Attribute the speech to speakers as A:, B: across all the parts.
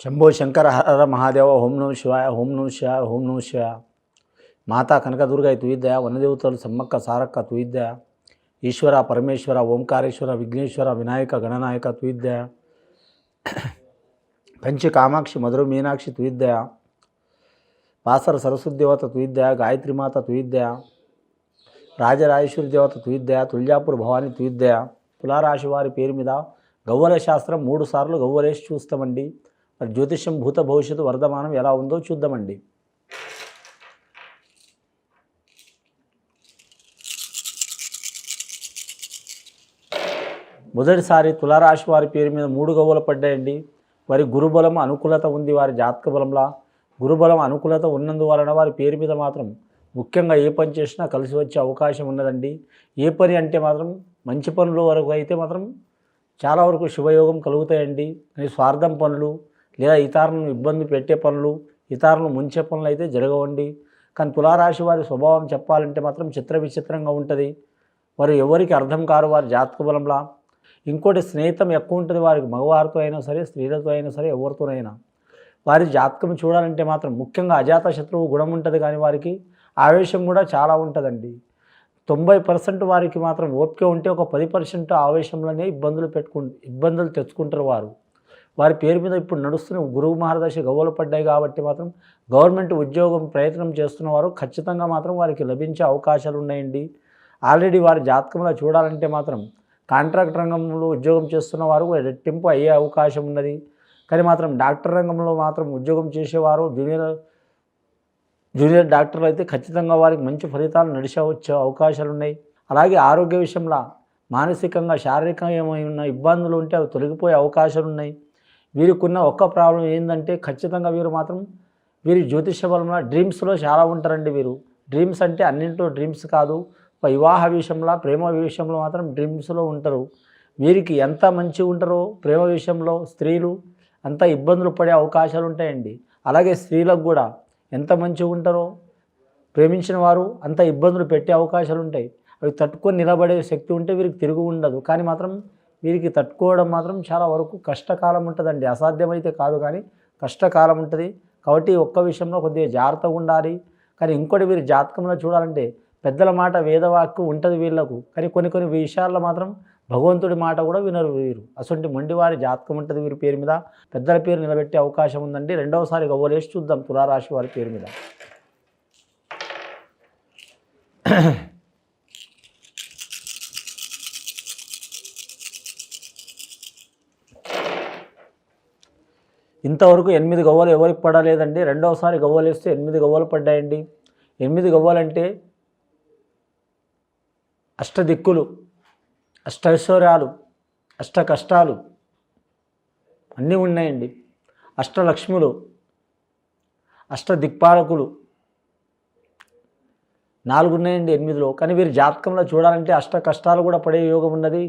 A: శంభో శంకర హర హర మహాదేవ ఓం నమః శివాయ ఓం నమః శివాయ ఓం నమః శివాయ. మాతా కనకదుర్గ తుయిద్దయ వనదేవతలు సమ్మక్క సారక్క తుయిద్దయ ఈశ్వర పరమేశ్వర ఓంకారేశ్వర విఘ్నేశ్వర వినాయక గణనాయక తుయిద్దయ పంచ కామాక్షి మధుర మీనాక్షి తుయిద్దయ వాసర సరస్వతి దేవత తుయిద్దయ గాయత్రి మాత తుయిద్దయ రాజరాజేశ్వరి దేవత తుయిద్దయ తుల్జాపూర్ భవాని తుయిద్దయ. తులారాశి వారి పేరు మీద గవ్వల శాస్త్రం 3 సార్లు గవ్వలేసి చూస్తామండి. మరి జ్యోతిష్యం భూత భవిష్యత్తు వర్ధమానం ఎలా ఉందో చూద్దామండి. మొదటిసారి తులారాశి వారి పేరు మీద 3 గవ్వలు పడ్డాయండి. వారి గురుబలం అనుకూలత ఉంది. వారి జాతక బలంలా గురుబలం అనుకూలత ఉన్నందువలన వారి పేరు మీద మాత్రం ముఖ్యంగా ఏ పని చేసినా కలిసి వచ్చే అవకాశం ఉన్నదండి. ఏ పని అంటే మాత్రం మంచి పనుల వరకు అయితే మాత్రం చాలా వరకు శుభయోగం కలుగుతాయండి. కానీ స్వార్థం పనులు లేదా ఇతరులను ఇబ్బంది పెట్టే పనులు, ఇతరులను ముంచే పనులు అయితే జరగవండి. కానీ తులారాశి వారి స్వభావం చెప్పాలంటే మాత్రం చిత్ర విచిత్రంగా ఉంటుంది. వారు ఎవరికి అర్థం కారు వారి జాతక బలంలా. ఇంకోటి స్నేహితం ఎక్కువ ఉంటుంది వారికి, మగవారితో అయినా సరే స్త్రీలతో అయినా సరే ఎవరితోనైనా. వారి జాతకం చూడాలంటే మాత్రం ముఖ్యంగా అజాత శత్రువు గుణం ఉంటుంది. కానీ వారికి ఆవేశం కూడా చాలా ఉంటుందండి. 90% వారికి మాత్రం ఓపిక ఉంటే ఒక 10% ఆవేశంలోనే ఇబ్బందులు తెచ్చుకుంటారు వారు. వారి పేరు మీద ఇప్పుడు నడుస్తున్న గురువు మహాదశ గవ్వలు పడ్డాయి కాబట్టి మాత్రం గవర్నమెంట్ ఉద్యోగం ప్రయత్నం చేస్తున్నవారు ఖచ్చితంగా మాత్రం వారికి లభించే అవకాశాలు ఉన్నాయండి. ఆల్రెడీ వారి జాతకంలో చూడాలంటే మాత్రం కాంట్రాక్ట్ రంగంలో ఉద్యోగం చేస్తున్న వారు రెట్టింపు అయ్యే అవకాశం ఉన్నది. కానీ మాత్రం డాక్టర్ రంగంలో మాత్రం ఉద్యోగం చేసేవారు జూనియర్ డాక్టర్లు అయితే ఖచ్చితంగా వారికి మంచి ఫలితాలు వచ్చే అవకాశాలు ఉన్నాయి. అలాగే ఆరోగ్య విషయంలో మానసికంగా శారీరకంగా ఏమైనా ఇబ్బందులు ఉంటే అవి తొలగిపోయే అవకాశాలు ఉన్నాయి. వీరికి ఉన్న ఒక్క ప్రాబ్లం ఏంటంటే ఖచ్చితంగా వీరి జ్యోతిష బలంలో డ్రీమ్స్లో చాలా ఉంటారండి. డ్రీమ్స్ అంటే అన్నింటిలో డ్రీమ్స్ కాదు, వివాహ విషయంలో ప్రేమ విషయంలో మాత్రం డ్రీమ్స్లో ఉంటారు. వీరికి ఎంత మంచిగా ఉంటారో ప్రేమ విషయంలో స్త్రీలు అంత ఇబ్బందులు పడే అవకాశాలు ఉంటాయండి. అలాగే స్త్రీలకు కూడా ఎంత మంచిగా ఉంటారో ప్రేమించిన వారు అంత ఇబ్బందులు పెట్టే అవకాశాలు ఉంటాయి. అవి తట్టుకొని నిలబడే శక్తి ఉంటే వీరికి తిరుగు ఉండదు. కానీ మాత్రం వీరికి తట్టుకోవడం మాత్రం చాలా వరకు కష్టకాలం ఉంటుందండి. అసాధ్యమైతే కాదు కానీ కష్టకాలం ఉంటుంది. కాబట్టి ఒక్క విషయంలో కొద్దిగా జాగ్రత్తగా ఉండాలి. కానీ ఇంకోటి వీరి జాతకంలో చూడాలంటే పెద్దల మాట వేదవాక్కు ఉంటుంది వీళ్ళకు. కానీ కొన్ని విషయాల్లో మాత్రం భగవంతుడి మాట కూడా వినరు వీరు. అసలు మొండివారి జాతకం ఉంటుంది వీరి పేరు మీద. పెద్దల పేరు నిలబెట్టే అవకాశం ఉందండి. రెండవసారి గవ్వలేసి చూద్దాం తులారాశి వారి పేరు మీద. ఇంతవరకు 8 గవ్వలు ఎవరికి పడలేదండి. రెండవసారి గవ్వలేస్తే 8 గవ్వలు పడ్డాయండి. 8 గవ్వలంటే అష్టదిక్కులు, అష్టైశ్వర్యాలు, అష్ట కష్టాలు అన్నీ ఉన్నాయండి. అష్టలక్ష్ములు, అష్టదిక్పాలకులు 4 ఉన్నాయండి 8లో. కానీ వీరి జాతకంలో చూడాలంటే అష్ట కష్టాలు కూడా పడే యోగం ఉన్నది,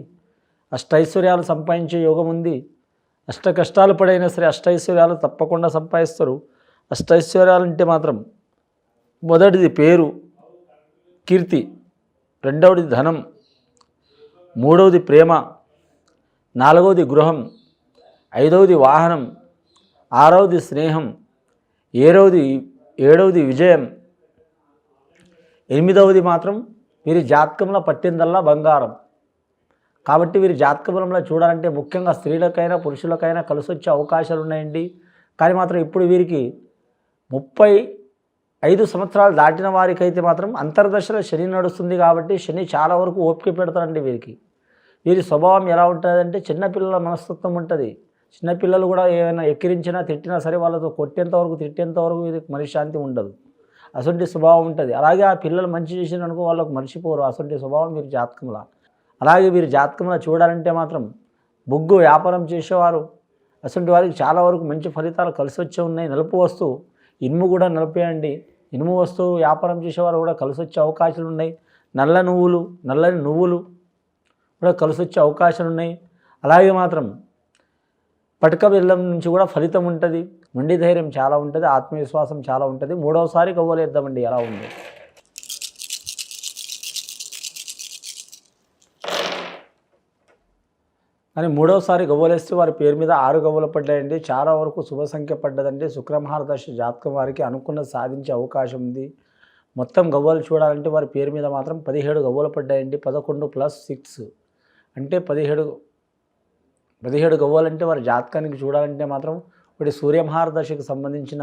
A: అష్టైశ్వర్యాలు సంపాదించే యోగం ఉంది. అష్ట కష్టాలు పడైనా సరే అష్టైశ్వర్యాలు తప్పకుండా సంపాదిస్తారు. అష్టైశ్వర్యాలు అంటే మాత్రం మొదటిది పేరు కీర్తి, రెండవది ధనం, మూడవది ప్రేమ, నాలుగవది గృహం, ఐదవది వాహనం, ఆరవది స్నేహం, ఏడవది విజయం, ఎనిమిదవది మాత్రం వీరి జాతకంలో పట్టిందల్లా బంగారం. కాబట్టి వీరి జాతక బలంలో చూడాలంటే ముఖ్యంగా స్త్రీలకైనా పురుషులకైనా కలిసి వచ్చే అవకాశాలు ఉన్నాయండి. కానీ మాత్రం ఇప్పుడు వీరికి 35 సంవత్సరాలు దాటిన వారికైతే మాత్రం అంతర్దశలో శని నడుస్తుంది. కాబట్టి శని చాలా వరకు ఓపిక పెడతారండి వీరికి. వీరి స్వభావం ఎలా ఉంటుందంటే చిన్నపిల్లల మనస్తత్వం ఉంటుంది. చిన్నపిల్లలు కూడా ఏమైనా ఎక్కిరించినా తిట్టినా సరే వాళ్ళతో తిట్టేంత వరకు వీరికి మనశ్శాంతి ఉండదు. అసొంటి స్వభావం ఉంటుంది. అలాగే ఆ పిల్లలు మంచి చేసిననుకో వాళ్ళకు మర్చిపోరు. అసొంటి స్వభావం వీరి జాతకంలో. అలాగే వీరి జాతకంలో చూడాలంటే మాత్రం బొగ్గు వ్యాపారం చేసేవారు అసలు వారికి చాలా వరకు మంచి ఫలితాలు కలిసి వచ్చే ఉన్నాయి. నలుపు వస్తువు ఇనుము కూడా నలిపేయండి. ఇనుము వస్తువు వ్యాపారం చేసేవారు కూడా కలిసి వచ్చే అవకాశాలు ఉన్నాయి. నల్లని నువ్వులు కూడా కలిసి వచ్చే అవకాశాలు ఉన్నాయి. అలాగే మాత్రం పటక బెల్లం నుంచి కూడా ఫలితం ఉంటుంది. మొండి ధైర్యం చాలా ఉంటుంది, ఆత్మవిశ్వాసం చాలా ఉంటుంది. మూడవసారి గవ్వలేద్దామండి ఎలా ఉంది. కానీ మూడవసారి గవ్వలేస్తే వారి పేరు మీద 6 గవ్వలు పడ్డాయండి. చాలా వరకు శుభ సంఖ్య పడ్డదండి. శుక్రమహారదశ జాతకం వారికి అనుకున్నది సాధించే అవకాశం ఉంది. మొత్తం గవ్వలు చూడాలంటే వారి పేరు మీద మాత్రం 17 గవ్వలు పడ్డాయండి. 11 + 6 అంటే 17 గవ్వలంటే వారి జాతకానికి చూడాలంటే మాత్రం ఒకటి సూర్యమహారదశకు సంబంధించిన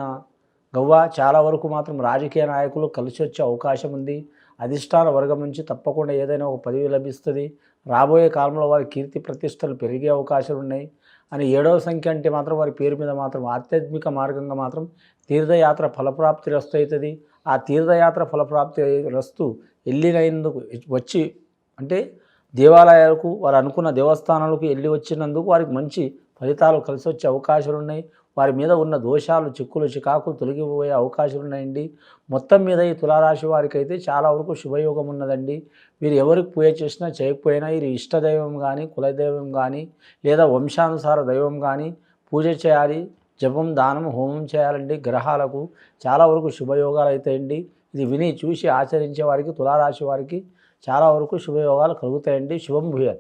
A: గవ్వ. చాలా వరకు మాత్రం రాజకీయ నాయకులు కలిసి వచ్చే అవకాశం ఉంది. అధిష్టాన వర్గం నుంచి తప్పకుండా ఏదైనా ఒక పదవి లభిస్తుంది. రాబోయే కాలంలో వారి కీర్తి ప్రతిష్టలు పెరిగే అవకాశాలు ఉన్నాయి. అని 7వ సంఖ్య అంటే మాత్రం వారి పేరు మీద మాత్రం ఆధ్యాత్మిక మార్గంగా మాత్రం తీర్థయాత్ర ఫలప్రాప్తి రస్తు అవుతుంది. ఆ తీర్థయాత్ర ఫలప్రాప్తి రస్తు వెళ్ళినందుకు వచ్చి అంటే దేవాలయాలకు వారు అనుకున్న దేవస్థానాలకు వెళ్ళి వచ్చినందుకు వారికి మంచి ఫలితాలు కలిసి వచ్చే అవకాశాలు ఉన్నాయి. వారి మీద ఉన్న దోషాలు, చిక్కులు, చికాకులు తొలగిపోయే అవకాశాలు ఉన్నాయండి. మొత్తం మీద ఈ తులారాశి వారికి అయితే చాలా వరకు శుభయోగం ఉన్నదండి. మీరు ఎవరికి పూజ చేసినా చేయకపోయినా వీరి ఇష్టదైవం కానీ, కులదైవం కానీ, లేదా వంశానుసార దైవం కానీ పూజ చేయాలి. జపం, దానం, హోమం చేయాలండి. గ్రహాలకు చాలా వరకు శుభయోగాలు అవుతాయండి. ఇది విని చూసి ఆచరించే వారికి తులారాశి వారికి చాలా వరకు శుభయోగాలు కలుగుతాయండి. శుభం భూయాత్.